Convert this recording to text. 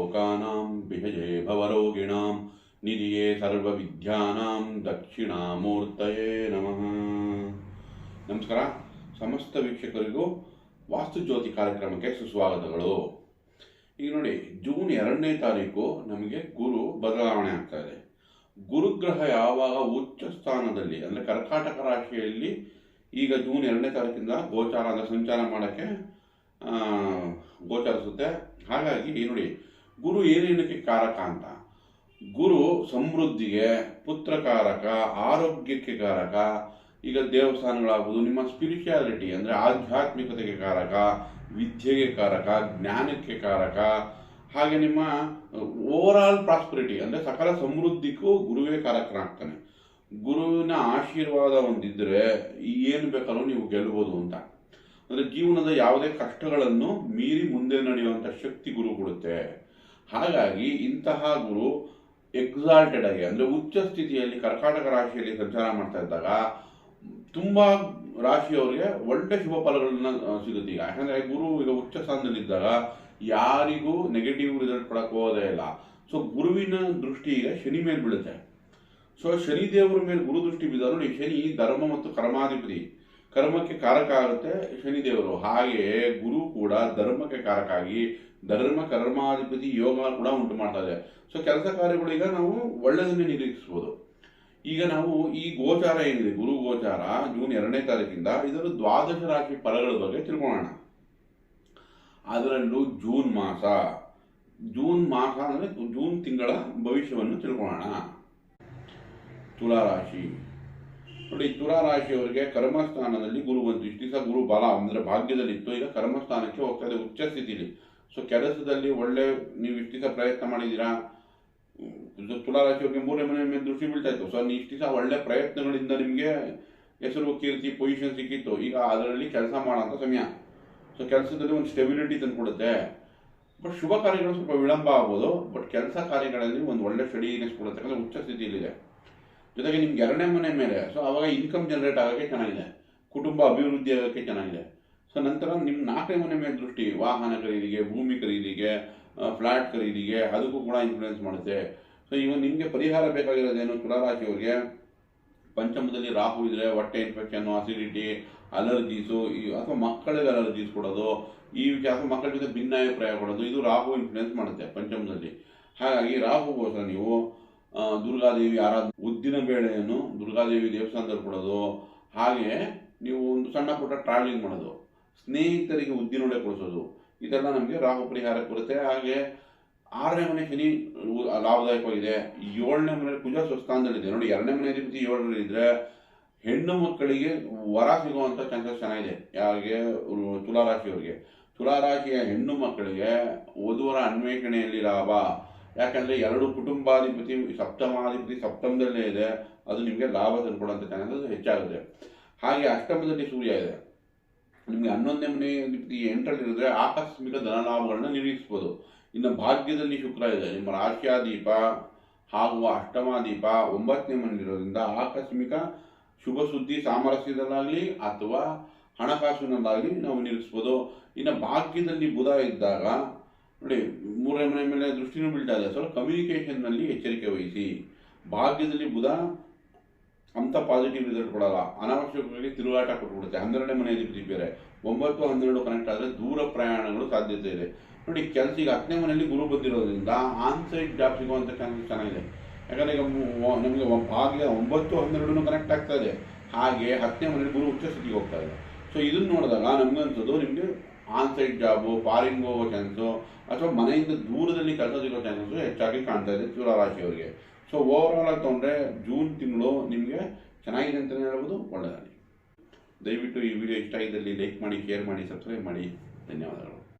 लोकानां विजये भवरोगिणां निधिये सर्वविद्यानां दक्षिणामूर्तये नमः। ನಮಸ್ಕಾರ. ಸಮಸ್ತ ವೀಕ್ಷಕರಿಗೂ ವಾಸ್ತು ಜ್ಯೋತಿ ಕಾರ್ಯಕ್ರಮಕ್ಕೆ ಸುಸ್ವಾಗತಗಳು. ಈಗ ನೋಡಿ, ಜೂನ್ 2ನೇ ತಾರೀಕು ನಮಗೆ ಗುರು ಬದಲಾವಣೆ ಆಗ್ತಾ ಇದೆ. ಗುರುಗ್ರಹ ಯಾವಾಗ ಉಚ್ಚ ಸ್ಥಾನದಲ್ಲಿ ಅಂದರೆ ಕರ್ಕಾಟಕ ರಾಶಿಯಲ್ಲಿ ಈಗ ಜೂನ್ 2ನೇ ತಾರೀಕಿಂದ ಗೋಚಾರ ಅಂದರೆ ಸಂಚಾರ ಮಾಡೋಕ್ಕೆ ಗೋಚರಿಸುತ್ತೆ. ಹಾಗಾಗಿ ನೋಡಿ, ಗುರು ಏನೇನಕ್ಕೆ ಕಾರಕ ಅಂತ. ಗುರು ಸಮೃದ್ಧಿಗೆ, ಪುತ್ರಕಾರಕ, ಆರೋಗ್ಯಕ್ಕೆ ಕಾರಕ. ಈಗ ದೇವಸ್ಥಾನಗಳಾಗುವುದು, ನಿಮ್ಮ ಸ್ಪಿರಿಚುಯಾಲಿಟಿ ಅಂದರೆ ಆಧ್ಯಾತ್ಮಿಕತೆಗೆ ಕಾರಕ, ವಿದ್ಯೆಗೆ ಕಾರಕ, ಜ್ಞಾನಕ್ಕೆ ಕಾರಕ. ಹಾಗೆ ನಿಮ್ಮ ಓವರಾಲ್ ಪ್ರಾಸ್ಪರಿಟಿ ಅಂದರೆ ಸಕಲ ಸಮೃದ್ಧಿಗೂ ಗುರುವೇ ಕಾರಕನಾಗ್ತಾನೆ. ಗುರುವಿನ ಆಶೀರ್ವಾದ ಹೊಂದಿದ್ರೆ ಏನು ಬೇಕಾದ್ರೂ ನೀವು ಗೆಲ್ಲಬಹುದು ಅಂತ. ಅಂದರೆ ಜೀವನದ ಯಾವುದೇ ಕಷ್ಟಗಳನ್ನು ಮೀರಿ ಮುಂದೆ ನಡೆಯುವಂಥ ಶಕ್ತಿ ಗುರು ಕೊಡುತ್ತೆ. ಹಾಗಾಗಿ ಇಂತಹ ಗುರು ಎಕ್ಸಾಲ್ಟೆಡ್ ಆಗಿ ಅಂದರೆ ಉಚ್ಚ ಸ್ಥಿತಿಯಲ್ಲಿ ಕರ್ಕಾಟಕ ರಾಶಿಯಲ್ಲಿ ಸಂಚಾರ ಮಾಡ್ತಾ ಇದ್ದಾಗ ತುಂಬ ರಾಶಿಯವರಿಗೆ ಒಳ್ಳೆ ಶುಭ ಫಲಗಳನ್ನ ಸಿಗುತ್ತೆ. ಈಗ ಯಾಕಂದರೆ ಗುರು ಈಗ ಉಚ್ಚ ಸ್ಥಾನದಲ್ಲಿದ್ದಾಗ ಯಾರಿಗೂ ನೆಗೆಟಿವ್ ರಿಸಲ್ಟ್ ಕೊಡಕ್ಕೆ ಹೋಗೋದೇ ಇಲ್ಲ. ಸೊ ಗುರುವಿನ ದೃಷ್ಟಿ ಈಗ ಶನಿ ಮೇಲೆ ಬೀಳುತ್ತೆ. ಸೊ ಶನಿ ದೇವರ ಮೇಲೆ ಗುರು ದೃಷ್ಟಿ ಬಿದ್ದ ನೋಡಿ, ಶನಿ ಧರ್ಮ ಮತ್ತು ಕರ್ಮಾಧಿಪತಿ, ಕರ್ಮಕ್ಕೆ ಕಾರಕ ಆಗುತ್ತೆ ಶನಿದೇವರು. ಹಾಗೆ ಗುರು ಕೂಡ ಧರ್ಮಕ್ಕೆ ಕಾರಕ ಆಗಿ ಧರ್ಮ ಕರ್ಮಾಧಿಪತಿ ಯೋಗ ಕೂಡ ಉಂಟು ಮಾಡ್ತಾ ಇದೆ. ಸೊ ಕೆಲಸ ಕಾರ್ಯಗಳೀಗ ನಾವು ಒಳ್ಳೆಯದನ್ನೇ ನಿರೀಕ್ಷಿಸ್ಬೋದು. ಈಗ ನಾವು ಈ ಗೋಚಾರ ಏನಿದೆ, ಗುರು ಗೋಚಾರ ಜೂನ್ 2ನೇ ತಾರೀಕಿಂದ ಇದರ ದ್ವಾದಶ ರಾಶಿ ಫಲಗಳ ಬಗ್ಗೆ ತಿಳ್ಕೊಳ್ಳೋಣ. ಅದರಲ್ಲೂ ಜೂನ್ ಮಾಸ ಅಂದರೆ ಜೂನ್ ತಿಂಗಳ ಭವಿಷ್ಯವನ್ನು ತಿಳ್ಕೊಳ್ಳೋಣ. ತುಲಾರಾಶಿ ನೋಡಿ, ತುಲಾರಾಶಿಯವರಿಗೆ ಕರ್ಮಸ್ಥಾನದಲ್ಲಿ ಗುರು ಬಂತು. ಇಷ್ಟು ದಿವಸ ಗುರು ಬಲ ಅಂದರೆ ಭಾಗ್ಯದಲ್ಲಿತ್ತು, ಈಗ ಕರ್ಮಸ್ಥಾನಕ್ಕೆ ಹೋಗ್ತಾ ಇದೆ ಉಚ್ಚ ಸ್ಥಿತಿಲಿ. ಸೊ ಕೆಲಸದಲ್ಲಿ ಒಳ್ಳೆ ನೀವು ಇಷ್ಟು ದಿವಸ ಪ್ರಯತ್ನ ಮಾಡಿದ್ದೀರಾ. ತುಲಾರಾಶಿಯವರಿಗೆ 3ನೇ ಮನೆ ಮೇಲೆ ದೃಷ್ಟಿ ಬೀಳ್ತಾ ಇತ್ತು. ಸೊ ಇಷ್ಟು ದಿವಸ ಒಳ್ಳೆ ಪ್ರಯತ್ನಗಳಿಂದ ನಿಮಗೆ ಹೆಸರು, ಕೀರ್ತಿ, ಪೊಸಿಷನ್ ಸಿಕ್ಕಿತ್ತು. ಈಗ ಅದರಲ್ಲಿ ಕೆಲಸ ಮಾಡೋಂಥ ಸಮಯ. ಸೊ ಕೆಲಸದಲ್ಲಿ ಒಂದು ಸ್ಟೆಬಿಲಿಟಿ ತಂದುಕೊಡುತ್ತೆ. ಬಟ್ ಶುಭ ಕಾರ್ಯಗಳು ಸ್ವಲ್ಪ ವಿಳಂಬ ಆಗ್ಬೋದು. ಬಟ್ ಕೆಲಸ ಕಾರ್ಯಗಳಲ್ಲಿ ಒಂದು ಒಳ್ಳೆ ಸ್ಟಡಿನೆಸ್ ಕೊಡುತ್ತೆ, ಯಾಕಂದರೆ ಉಚ್ಚ ಸ್ಥಿತಿಯಲ್ಲಿದೆ. ಜೊತೆಗೆ ನಿಮ್ಗೆ 2ನೇ ಮನೆ ಮೇಲೆ, ಸೊ ಅವಾಗ ಇನ್ಕಮ್ ಜನರೇಟ್ ಆಗೋಕ್ಕೆ ಚೆನ್ನಾಗಿದೆ, ಕುಟುಂಬ ಅಭಿವೃದ್ಧಿ ಆಗೋಕ್ಕೆ ಚೆನ್ನಾಗಿದೆ. ಸೊ ನಂತರ ನಿಮ್ಮ 4ನೇ ಮನೆ ಮೇಲೆ ದೃಷ್ಟಿ ವಾಹನ ಖರೀದಿಗೆ, ಭೂಮಿ ಖರೀದಿಗೆ, ಫ್ಲ್ಯಾಟ್ ಖರೀದಿಗೆ ಅದಕ್ಕೂ ಕೂಡ ಇನ್ಫ್ಲುಯೆನ್ಸ್ ಮಾಡುತ್ತೆ. ಸೊ ಇವಾಗ ನಿಮಗೆ ಪರಿಹಾರ ಬೇಕಾಗಿರೋದೇನು, ತುಲಾರಾಶಿಯವರಿಗೆ ಪಂಚಮದಲ್ಲಿ ರಾಹು ಇದ್ದರೆ ಹೊಟ್ಟೆ ಇನ್ಫೆಕ್ಷನ್ನು, ಅಸಿಡಿಟಿ, ಅಲರ್ಜೀಸು, ಅಥವಾ ಮಕ್ಕಳಿಗೆ ಅಲರ್ಜೀಸ್ ಕೊಡೋದು, ಈ ವಿಚಾರ ಮಕ್ಕಳ ಜೊತೆ ಭಿನ್ನಾಭಿಪ್ರಾಯ ಕೊಡೋದು, ಇದು ರಾಹು ಇನ್ಫ್ಲುಯೆನ್ಸ್ ಮಾಡುತ್ತೆ ಪಂಚಮದಲ್ಲಿ. ಹಾಗಾಗಿ ರಾಹುಗೋಸ್ಕರ ನೀವು ದುರ್ಗಾದೇವಿ ಉದ್ದಿನ ಬೇಳೆಯನ್ನು ದುರ್ಗಾದೇವಿ ದೇವಸ್ಥಾನದಲ್ಲಿ ಕೊಡೋದು. ಹಾಗೆ ನೀವು ಒಂದು ಸಣ್ಣ ಪುಟ್ಟ ಟ್ರಾವೆಲಿಂಗ್ ಮಾಡೋದು, ಸ್ನೇಹಿತರಿಗೆ ಉದ್ದಿನೊಡೆ ಕೊಡಿಸೋದು, ಇದೆಲ್ಲ ನಮಗೆ ರಾಹು ಪರಿಹಾರಕ್ಕೆ ಬರುತ್ತೆ. ಹಾಗೆ 6ನೇ ಮನೆ ಶನಿ ಲಾಭದಾಯಕವಾಗಿದೆ. 7ನೇ ಮನೆ ಕುಜ ಸ್ವಸ್ಥಾನದಲ್ಲಿದೆ. ನೋಡಿ, 2ನೇ ಮನೆ ಅಧಿಪತಿ 7ರಲ್ಲಿದ್ದರೆ ಹೆಣ್ಣು ಮಕ್ಕಳಿಗೆ ವರ ಸಿಗುವಂಥ ಚಾನ್ಸಸ್ ಚೆನ್ನಾಗಿದೆ. ಯಾರಿಗೆ? ತುಲಾರಾಶಿಯವರಿಗೆ. ತುಲಾರಾಶಿಯ ಹೆಣ್ಣು ಮಕ್ಕಳಿಗೆ ವಧುವರ ಅನ್ವೇಷಣೆಯಲ್ಲಿ ಲಾಭ. ಯಾಕಂದರೆ 2 ಕುಟುಂಬಾಧಿಪತಿ ಸಪ್ತಮಾಧಿಪತಿ ಸಪ್ತಮದಲ್ಲೇ ಇದೆ, ಅದು ನಿಮಗೆ ಲಾಭ ತಂದುಕೊಡುವಂಥ ಚಾನ್ಸಸ್ ಹೆಚ್ಚಾಗುತ್ತೆ. ಹಾಗೆ ಅಷ್ಟಮದಲ್ಲಿ ಸೂರ್ಯ ಇದೆ. ನಿಮಗೆ 11ನೇ ಮನೆ ಅಧಿಪತಿ 8ರಲ್ಲಿರಿದ್ರೆ ಆಕಸ್ಮಿಕ ಧನಲಾಭಗಳನ್ನ ನಿರೀಕ್ಷಿಸ್ಬೋದು. ಇನ್ನು ಭಾಗ್ಯದಲ್ಲಿ ಶುಕ್ರ ಇದೆ, ನಿಮ್ಮ ರಾಶ್ಯಾದೀಪ ಹಾಗೂ ಅಷ್ಟಮಾದೀಪ 9ನೇ ಮನೆಯಲ್ಲಿರೋದ್ರಿಂದ ಆಕಸ್ಮಿಕ ಶುಭ ಸುದ್ದಿ ಸಾಮರಸ್ಯದಲ್ಲಾಗಲಿ ಅಥವಾ ಹಣಕಾಸಿನಲ್ಲಾಗಲಿ ನಾವು ನಿರೀಕ್ಷಿಸ್ಬೋದು. ಇನ್ನು ಭಾಗ್ಯದಲ್ಲಿ ಬುಧ ಇದ್ದಾಗ ನೋಡಿ, 3ನೇ ಮನೆ ಮೇಲೆ ದೃಷ್ಟಿನೂ ಬೀಳ್ತಾ ಇದೆ. ಸ್ವಲ್ಪ ಕಮ್ಯುನಿಕೇಷನ್ನಲ್ಲಿ ಎಚ್ಚರಿಕೆ ವಹಿಸಿ. ಭಾಗ್ಯದಲ್ಲಿ ಬುಧ ಅಂಥ ಪಾಸಿಟಿವ್ ರಿಸಲ್ಟ್ ಕೊಡಲ್ಲ, ಅನಾವಶ್ಯಕವಾಗಿ ತಿರುಗಾಟ ಕೊಟ್ಬಿಡುತ್ತೆ. 12ನೇ ಮನೆ ಅಧಿಪತಿ ಬೇರೆ, 9, 12 ಕನೆಕ್ಟ್ ಆದರೆ ದೂರ ಪ್ರಯಾಣಗಳು ಸಾಧ್ಯತೆ ಇದೆ. ನೋಡಿ, ಕೆಲಸ ಈಗ 10ನೇ ಮನೆಯಲ್ಲಿ ಗುರು ಬಂದಿರೋದ್ರಿಂದ ಆನ್ಸೈಟ್ ಜಾಬ್ ಸಿಗುವಂಥ ಚಾನ್ಸಸ್ ಚೆನ್ನಾಗಿದೆ. ಯಾಕಂದರೆ ಈಗ ನಮಗೆ ಭಾಗ್ಯ 9, 12 ಕನೆಕ್ಟ್ ಆಗ್ತಾ ಇದೆ. ಹಾಗೆ 10ನೇ ಮನೆಯಲ್ಲಿ ಗುರು ಉಚ್ಚ ಸ್ಥಿತಿಗೆ ಹೋಗ್ತಾ ಇದೆ. ಸೊ ಇದನ್ನು ನೋಡಿದಾಗ ನಮ್ಗೆ ಅನ್ಸೋದು ನಿಮಗೆ ಆನ್ಸೈಟ್ ಜಾಬು, ಫಾರಿನ್ಗೆ ಹೋಗೋ ಚಾನ್ಸು ಅಥವಾ ಮನೆಯಿಂದ ದೂರದಲ್ಲಿ ಕೆಲಸ ಸಿಗೋ ಚಾನ್ಸಸ್ಸು ಹೆಚ್ಚಾಗಿ ಕಾಣ್ತಾ ಇದೆ ತುಲಾರಾಶಿಯವರಿಗೆ. ಸೊ ಓವರಾಲ್ ಆಗಿ ತೊಗೊಂಡ್ರೆ ಜೂನ್ ತಿಂಗಳು ನಿಮಗೆ ಚೆನ್ನಾಗಿದೆ ಅಂತಲೇ ಹೇಳ್ಬೋದು. ಒಳ್ಳೆಯದಾಗಲಿ. ದಯವಿಟ್ಟು ಈ ವಿಡಿಯೋ ಇಷ್ಟ ಆಗಿದ್ದಲ್ಲಿ ಲೈಕ್ ಮಾಡಿ, ಶೇರ್ ಮಾಡಿ, ಸಬ್ಸ್ಕ್ರೈಬ್ ಮಾಡಿ. ಧನ್ಯವಾದಗಳು.